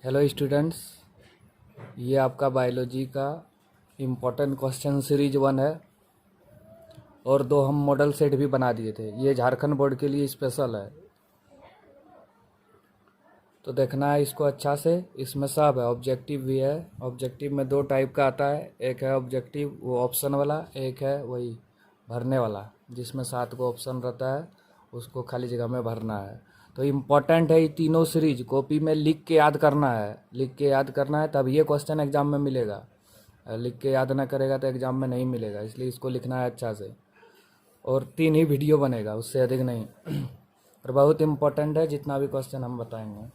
Hello students, ये आपका biology का इम्पोर्टेंट क्वेश्चन सीरीज 1 है और 2 हम मॉडल सेट भी बना दिए थे। ये झारखंड बोर्ड के लिए स्पेशल है, तो देखना है इसको अच्छा से। इसमें सब है, ऑब्जेक्टिव भी है। ऑब्जेक्टिव में 2 टाइप का आता है, एक है ऑब्जेक्टिव वो ऑप्शन वाला, एक है वही भरने वाला जिसमें 7 को ऑप्शन रहता है, उसको खाली जगह में भरना है। तो इम्पोर्टेंट है ये तीनों सीरीज, कॉपी में लिख के याद करना है, लिख के याद करना है, तब ये क्वेश्चन एग्जाम में मिलेगा। लिख के याद ना करेगा तो एग्जाम में नहीं मिलेगा, इसलिए इसको लिखना है अच्छा से। और 3 ही वीडियो बनेगा, उससे अधिक नहीं। और बहुत इम्पोर्टेंट है जितना भी क्वेश्चन हम बताएंगे।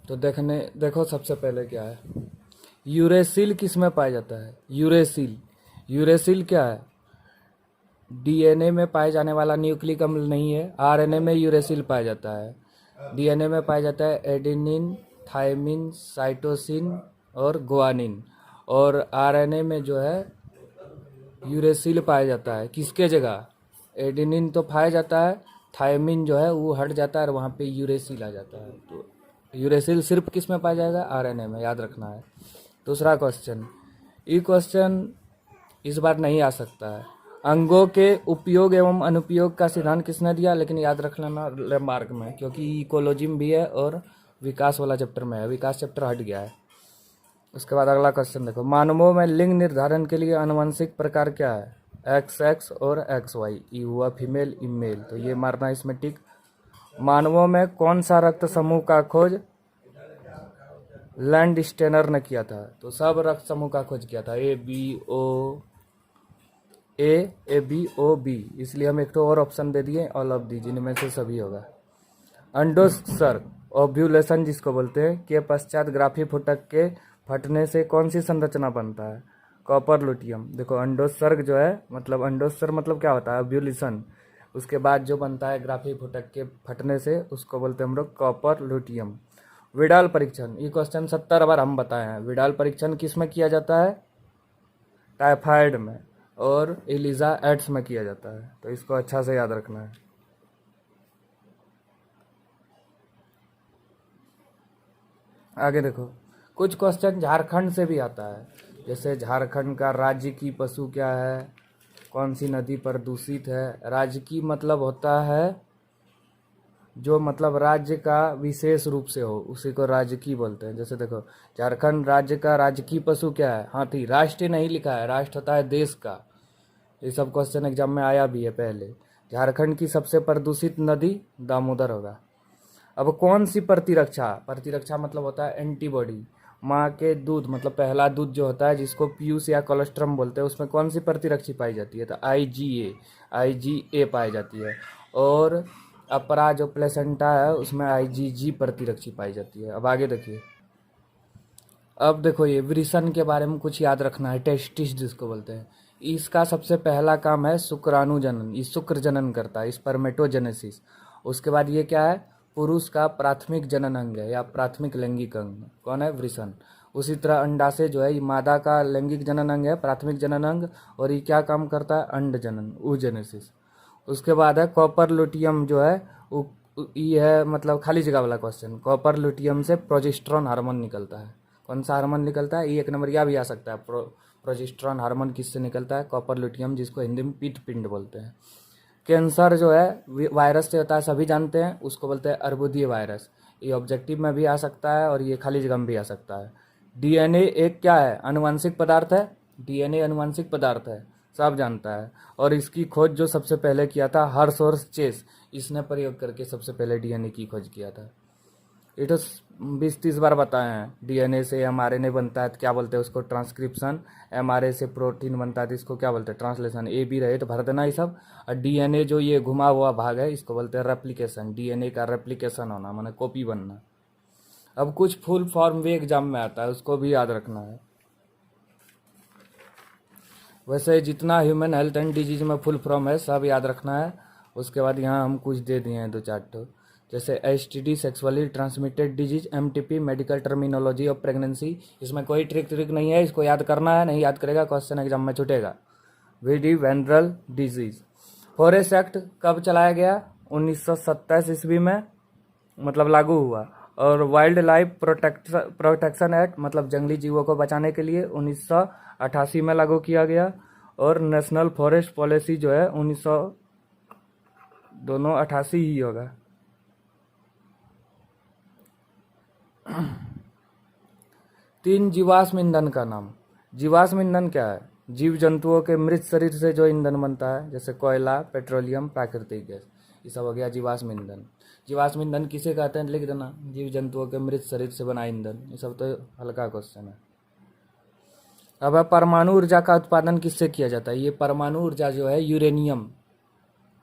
तो देखो सबसे पहले क्या है, यूरेसिल किस में पाया जाता है? यूरेसिल, यूरेसिल क्या है? डीएनए में पाए जाने वाला न्यूक्लिक अम्ल नहीं है। आरएनए में यूरेसिल पाया जाता है। डीएनए में पाया जाता है एडेनिन, थायमिन, साइटोसिन और गुआनिन। और आरएनए में जो है यूरेसिल पाया जाता है। किसके जगह? एडेनिन तो पाया जाता है, थायमिन जो है वो हट जाता है और वहाँ पे यूरेसिल आ जाता है। तो यूरेसिल सिर्फ किस में पाया जाएगा? आरएनए में, याद रखना है। दूसरा क्वेश्चन, ये क्वेश्चन इस बार नहीं आ सकता है। अंगों के उपयोग एवं अनुपयोग का सिद्धांत किसने दिया? लेकिन याद रख लेना मार्क में, क्योंकि इकोलॉजी में भी है और विकास वाला चैप्टर में है। विकास चैप्टर हट गया है। उसके बाद अगला क्वेश्चन देखो, मानवों में लिंग निर्धारण के लिए आनुवंशिक प्रकार क्या है? XX और XY। ई हुआ फीमेल, ई मेल, तो ये मारना इसमें टिक। मानवों में कौन सा रक्त समूह का खोज लैंड स्टेनर ने किया था? तो सब रक्त समूह का खोज किया था, A B O B, इसलिए हम एक तो और ऑप्शन दे दिए, ऑल ऑफ दी, जिनमें से सभी होगा। अंडोत्सर्ग, ओव्यूलेशन जिसको बोलते हैं, के पश्चात ग्राफी फुटक के फटने से कौन सी संरचना बनता है? Copper luteum. देखो अंडोत्सर्ग जो है, मतलब अंडोत्सर्ग मतलब क्या होता है? ओव्यूलेशन। उसके बाद जो बनता है ग्राफी फुटक के फटने से, उसको बोलते हैं हम लोग कॉपर लुटियम। विडाल परीक्षण, ये क्वेश्चन 70 बार हम बताए हैं। विडाल परीक्षण किस में किया जाता है? टाइफाइड में। और एलिजा एड्स में किया जाता है, तो इसको अच्छा से याद रखना है। आगे देखो, कुछ क्वेश्चन झारखंड से भी आता है, जैसे झारखंड का राज्य की पशु क्या है, कौन सी नदी प्रदूषित है। राज्य की मतलब होता है जो मतलब राज्य का विशेष रूप से हो, उसी को राज्य की बोलते हैं। जैसे देखो, झारखंड राज्य का राजकीय पशु क्या है? हाथी। राष्ट्र नहीं लिखा है, राष्ट्र होता है देश का। ये सब क्वेश्चन एग्जाम में आया भी है पहले। झारखंड की सबसे प्रदूषित नदी दामोदर होगा। अब कौन सी प्रतिरक्षा? प्रतिरक्षा मतलब होता है एंटीबॉडी। माँ के दूध मतलब पहला दूध जो होता है, जिसको पीयूष या कोलेस्ट्रम बोलते हैं, उसमें कौन सी प्रतिरक्षी पाई जाती है? तो IgA पाई जाती है। और अपरा जो प्लेसेंटा है, उसमें IgG प्रतिरक्षी पाई जाती है। अब आगे देखिए, अब देखो ये वृषण के बारे में कुछ याद रखना है, टेस्टिस जिसको बोलते हैं। इसका सबसे पहला काम है शुक्राणु जनन, ये शुक्र जनन करता है, स्पर्मेटोजेनेसिस। उसके बाद ये क्या है? पुरुष का प्राथमिक जनन अंग है या प्राथमिक लैंगिक अंग। कौन है? वृषण। उसी तरह अंडा से जो है, ये मादा का लैंगिक जनन अंग है, प्राथमिक जनन अंग। और ये क्या काम करता है? अंड जनन, oogenesis। उसके बाद है कॉपर लुटियम जो है, ये है मतलब खाली जगह वाला क्वेश्चन। कॉपर लुटियम से प्रोजेस्टेरॉन हार्मोन निकलता है। कौन सा हार्मोन निकलता है? ये 1 नंबर या भी आ सकता है। प्रोजेस्टेरॉन हार्मोन किससे निकलता है? कॉपर लुटियम, जिसको हिंदी में पीत पिंड बोलते हैं। कैंसर जो है वायरस से होता है, सभी जानते हैं, उसको बोलते हैं अर्बुदीय वायरस। ये ऑब्जेक्टिव में भी आ सकता है और ये खाली जगह में भी आ सकता है। डीएनए एक क्या है? आनुवंशिक पदार्थ है। डीएनए आनुवंशिक पदार्थ है, सब जानता है। और इसकी खोज जो सबसे पहले किया था, हर्ष और चेस, इसने प्रयोग करके सबसे पहले डीएनए की खोज किया था। ये तो 20-30 बार बताए हैं। डीएनए से एमआरएनए बनता है तो क्या बोलते हैं उसको? ट्रांसक्रिप्शन। एमआरए से प्रोटीन बनता है तो इसको क्या बोलते हैं? ट्रांसलेशन। ए बी रहे तो भर देना ये सब। और डीएनए जो ये घुमा हुआ भाग है, इसको बोलते हैं रेप्लिकेशन। डीएनए का रेप्लिकेशन होना माने कॉपी बनना। अब कुछ फुल फॉर्म भी एग्जाम में आता है, उसको भी याद रखना है। वैसे जितना ह्यूमन हेल्थ एंड डिजीज में फुल फॉर्म है सब याद रखना है। उसके बाद यहाँ हम कुछ दे दिए हैं 2-4 तो, जैसे STD sexually transmitted disease, MTP medical terminology of pregnancy. इसमें कोई ट्रिक नहीं है, इसको याद करना है, नहीं याद करेगा क्वेश्चन एग्जाम में छूटेगा। VD venereal disease. Forest act कब चलाया गया? 1927 ईस्वी में मतलब लागू हुआ। और वाइल्ड लाइफ प्रोटेक्शन एक्ट मतलब जंगली जीवों को बचाने के लिए 1988 में लागू किया गया। और नेशनल फॉरेस्ट पॉलिसी जो है 1900 दोनों 88 ही होगा। तीन जीवाश्म ईंधन का नाम। जीवाश्म ईंधन क्या है? जीव जंतुओं के मृत शरीर से जो ईंधन बनता है, जैसे कोयला, पेट्रोलियम, प्राकृतिक गैस, ये सब हो गया जीवाश्म ईंधन। जीवाश्म ईंधन किसे कहते हैं लिख देना, जीव जंतुओं के मृत शरीर से बना ईंधन। ये सब तो हल्का क्वेश्चन है। अब है परमाणु ऊर्जा का उत्पादन किससे किया जाता है? ये परमाणु ऊर्जा जो है यूरेनियम,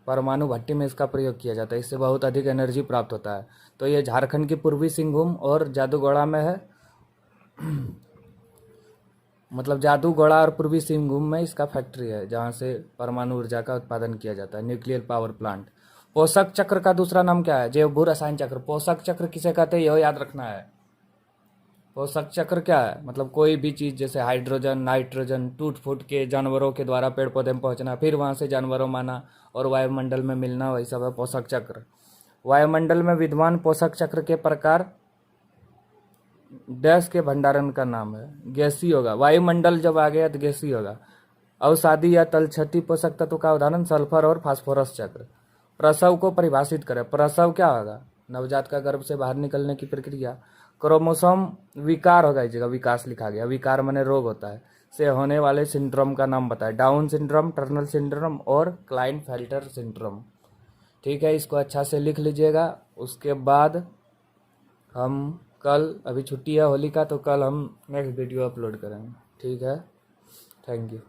परमाणु भट्टी में इसका प्रयोग किया जाता है, इससे बहुत अधिक एनर्जी प्राप्त होता है। तो ये झारखंड के पूर्वी सिंहभूम और जादूगोड़ा में है। मतलब जादूगोड़ा और पूर्वी सिंहभूम में इसका फैक्ट्री है जहाँ से परमाणु ऊर्जा का उत्पादन किया जाता है, न्यूक्लियर पावर प्लांट। पोषक चक्र का दूसरा नाम क्या है? जैव भू रसायन चक्र। पोषक चक्र किसे कहते हैं, यह याद रखना है। पोषक चक्र क्या है? मतलब कोई भी चीज़ जैसे हाइड्रोजन, नाइट्रोजन टूट फूट के जानवरों के द्वारा पेड़ पौधे में पहुंचना, फिर वहां से जानवरों में आना और वायुमंडल में मिलना, वही सब है पोषक चक्र। वायुमंडल में विद्यमान पोषक चक्र के प्रकार डैश के भंडारण का नाम है, गैसीय होगा। वायुमंडल जब आ गया तो गैसीय होगा। अवसादी या तलछटी पोषक तत्व का उदाहरण सल्फर और फास्फोरस चक्र। प्रसव को परिभाषित करें। प्रसव क्या होगा? नवजात का गर्भ से बाहर निकलने की प्रक्रिया। क्रोमोसोम विकार होगा, इस जगह विकास लिखा गया, विकार माने रोग होता है, से होने वाले सिंड्रोम का नाम बताए। डाउन सिंड्रोम, टर्नर सिंड्रोम और क्लाइनफेल्टर सिंड्रोम। ठीक है, इसको अच्छा से लिख लीजिएगा। उसके बाद हम कल, अभी छुट्टी है होली का, तो कल हम नेक्स्ट वीडियो अपलोड करेंगे। ठीक है, थैंक यू।